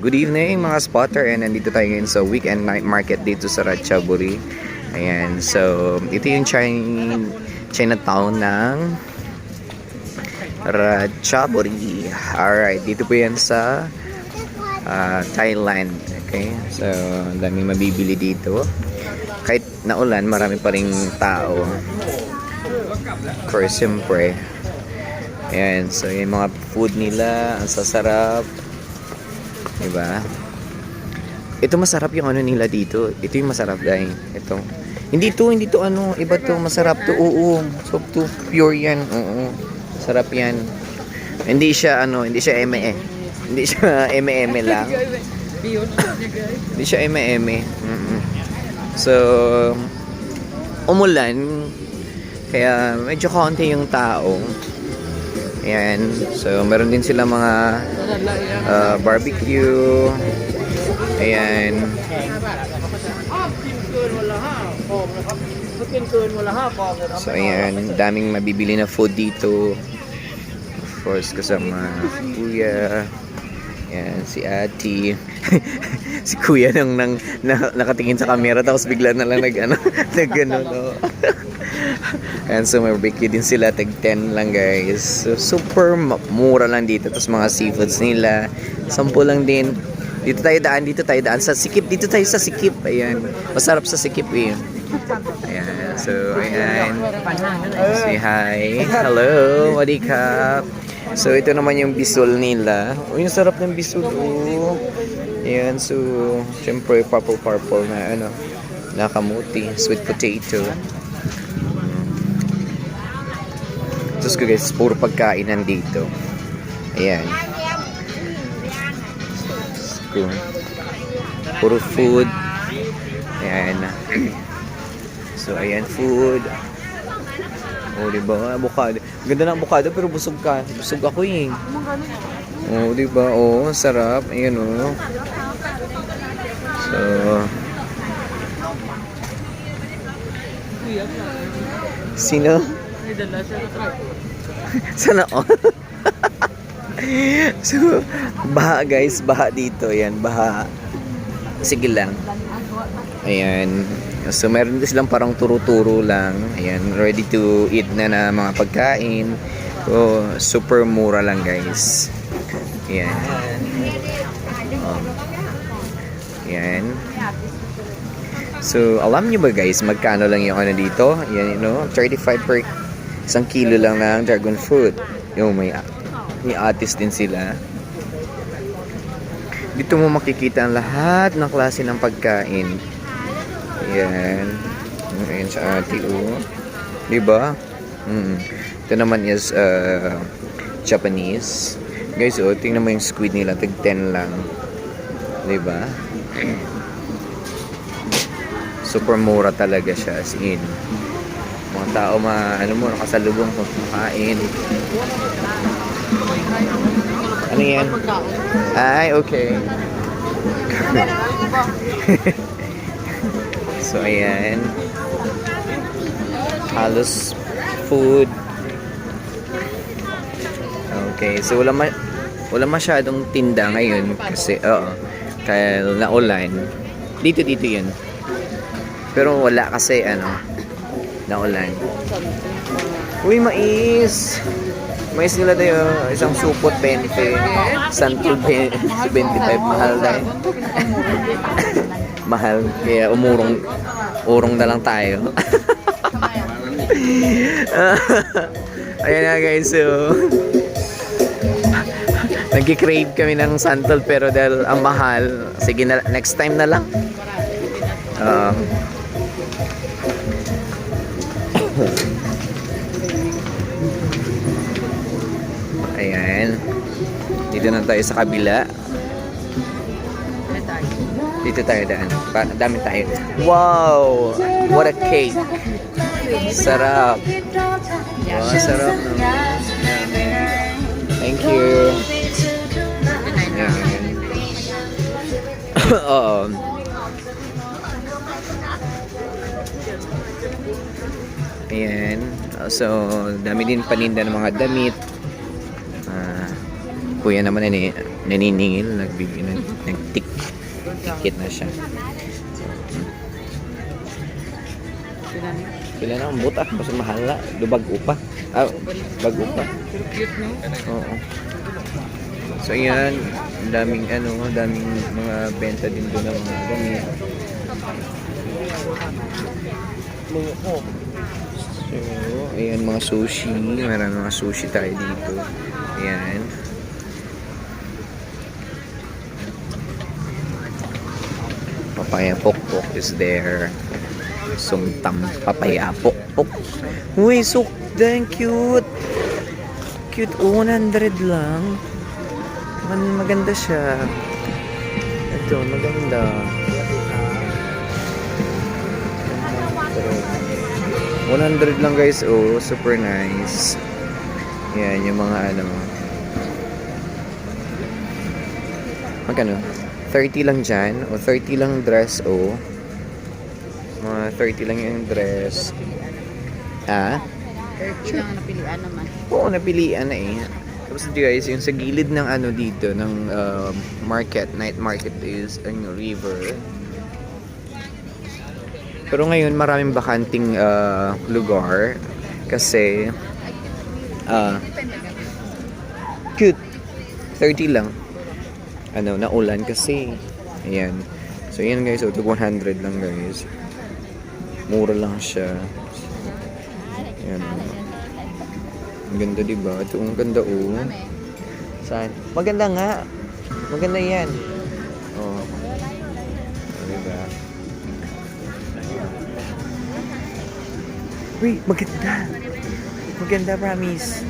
Good evening mga spotter, and nandito tayo ngayon sa weekend night market dito sa Ratchaburi. Ayan, so ito yung Chinatown ng Ratchaburi. Alright, dito po yan sa Thailand. Okay, so ang daming mabibili dito. Kahit naulan, marami pa ring tao. Of course, siyempre. Ayan, so yung mga food nila, ang sasarap. Diba? Ito masarap yung ano nila dito. Ito yung masarap, guys. Ito. Hindi to ano, iba to, masarap to. Oo. So to pure yan. Oo. Sarap yan. Hindi siya ano, hindi siya eme. Hindi siya eme lang. Hindi siya eme. So umulan kaya medyo konti yung tao. Ayan. So, meron din sila mga barbecue. Ayan. So, ayan. Daming mabibili na food dito. Of course, kasama si Kuya. Ayan, si Ate. Si Kuya nang nakatingin sa camera tapos bigla na lang nag-ano. No? And so may barbecue din sila, tag 10 lang guys. So, super mura lang dito. Tapos mga seafoods nila 10 lang din. Dito tayo daan sa Sikip. Dito tayo sa Sikip. Ayan, masarap sa Sikip eh. Ayan, so ayan. Say hi. Hello, wadikap. So ito naman yung bisol nila. Yung sarap ng bisol. Ayan, so syempre purple na ano, na kamuti, sweet potato. Tapos ko guys, puro pagkain nandito. Ayan. So, puro food. Ayan. So, ayan, food. O, diba? Avocado. Ganda ng avocado pero busog ka. Busog ako eh. O, diba? O, sarap. Ayan o. So, sino? Sana all. So, baha guys, baha dito. Ayan, baha. Sige lang. Ayan. So, meron din silang parang turo-turo lang. Ayan, ready to eat na mga pagkain. So, super mura lang guys. Ayan. Ayan. So, alam niyo ba guys, magkano lang yung ano dito? Ayan, 35 per isang kilo lang ng dragon fruit. Yung may atis din sila. Dito mo makikita ang lahat ng klase ng pagkain. Ayan. Ayan sa ati, oh. Diba? Ito naman is Japanese. Guys, oh, tingnan mo yung squid nila. Tig 10 lang. Diba? Super mura talaga siya, as in. Mga tao nakasalubong kung kumakain. Ano yan? Ay, okay. So, ayan. Halos food. Okay, so wala masyadong tinda ngayon kasi, kaya naulan. Dito yun. Pero wala kasi, naulan. Uy, mais! Mais nila tayo, isang supot 20, santol 25, mahal dahil. Mahal, kaya urong na lang tayo. Ayan na guys, so nagki-crave kami ng santol pero dahil ang mahal, sige na, next time na lang. Ayan. Dito na tayo sa kabila. Dito tayo daan. Dami tayo. Wow! What a cake! Sarap! Wow, sarap naman. Thank you. Ayan. Oo. Ayan. So, dami din paninda ng mga damit. Kuya naman naniningil, nag-ticket na siya. Pila na ang buta, mas mahal na. Dubag upa. Bag upa. Oo. So yan, daming mga benta din doon ng mga gamit. So, ayan mga sushi. Marami mga sushi tayo dito. Ayan. Papaya pokpok is there. Sumtam papaya pokpok. Uy, so dang cute. Cute, 100 lang. Maganda siya. Ito, maganda. 100 lang guys, oh, super nice. Yan, yung mga magkano? 30 lang dyan, o 30 lang dress, oh. Mga 30 lang yung dress. 30 lang napilian naman. Oo, napilian na eh. Tapos guys, yung sa gilid ng dito, ng market, night market is river. Pero ngayon maraming bakanting lugar kasi cute. 30 lang. Naulan kasi. Ayan. So yan guys, 100 lang guys. Mura lang siya. Ayan. Ang ganda diba? Ito ang ganda oh. Saan? Maganda nga. Maganda yan. Oh. Diba? Uy, maganda. Maganda, promise.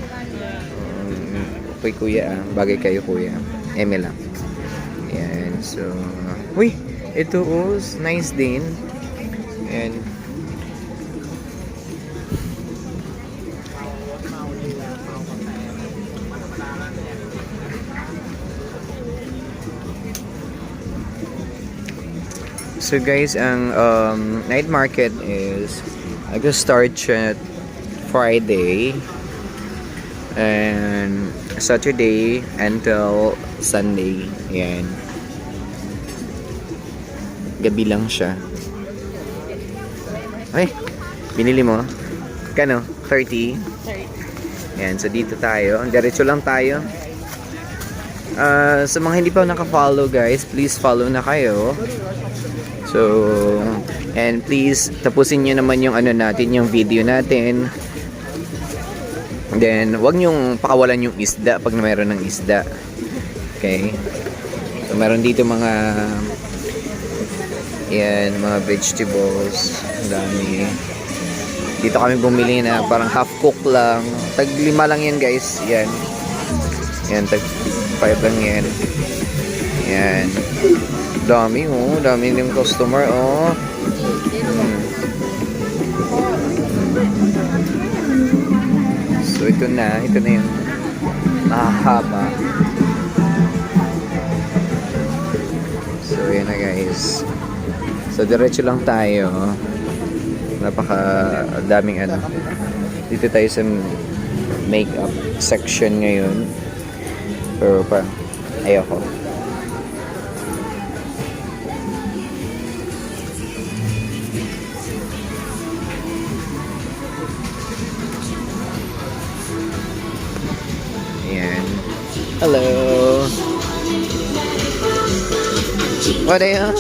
Okay, kuya. Bagay kayo, kuya. Eme lang. Ayan, so... Uy, ito oh, nice din. And... So guys, ang night market is nag-start siya Friday and Saturday until Sunday. Yan. Gabi lang siya. Ay, binili mo? Kano? 30? 30. Yan, so dito tayo. Diretso lang tayo. Sa mga hindi pa naka-follow guys, please follow na kayo. So, and please, tapusin nyo naman yung natin, yung video natin. Then, wag nyong pakawalan yung isda pag mayroon ng isda. Okay? So, meron dito mga mga vegetables. Ang dami. Dito kami bumili na parang half cook lang. Tag 5 lang yan guys. Yan. Yan, tag 5 lang yan. Yan. Dami oh, dami ng customer oh. So ito na yung mahaba. So yan na guys. So diretso lang tayo. Napaka daming Dito tayo sa makeup section ngayon. Pero pa ayoko. Hello. What are you?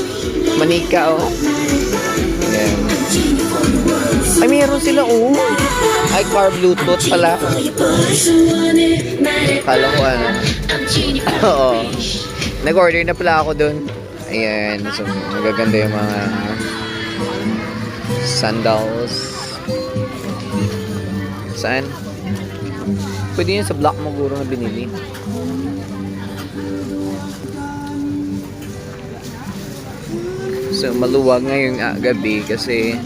Manika oh. Ayan. Ay, meron sila oh. Ay, car Bluetooth pala. Kala ko Oo. Nag-order na pala ako dun. Ayan. So, magaganda yung mga sandals. Saan? Pwede yun sa Black Maguro na binili. So, maluwag ngayong gabi kasi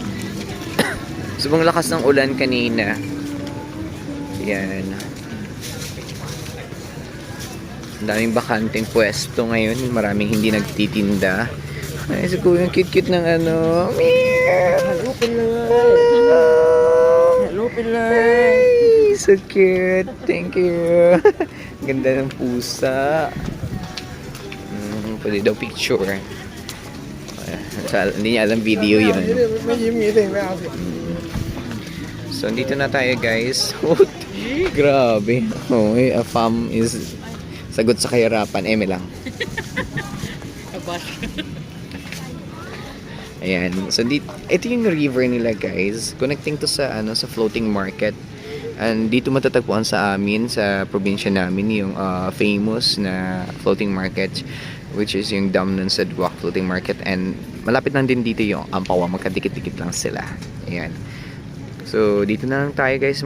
sobrang lakas ng ulan kanina. Yan. Ang daming bakanting pwesto ngayon. Maraming hindi nagtitinda. Ay, si Kuya, yung cute-cute ng Meow! Hello, Pilay! Hello, Pilay! So cute. Thank you. Ganda ng pusa. pwede daw picture. Hindi niya alam video yun. ไม่ยิ้มงี้สิไม่เอาสิ So, dito na tayo guys. Grabe. Oh, a fam is sagot sa kahirapan. Eme lang. Abas. Ayan. So, ito yung river nila guys. Connecting to sa, sa floating market. And dito matatagpuan sa amin, sa probinsya namin, yung famous na floating market, which is yung dam nun sa Duwak Floating Market. And malapit lang din dito yung Ampawa. Magkadikit-dikit lang sila. Ayan. So, dito na lang tayo guys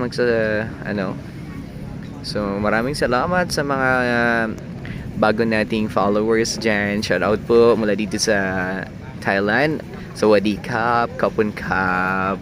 So, maraming salamat sa mga bago nating followers dyan. Shout out po mula dito sa Thailand. Sawadee Kap, Kapun Kap.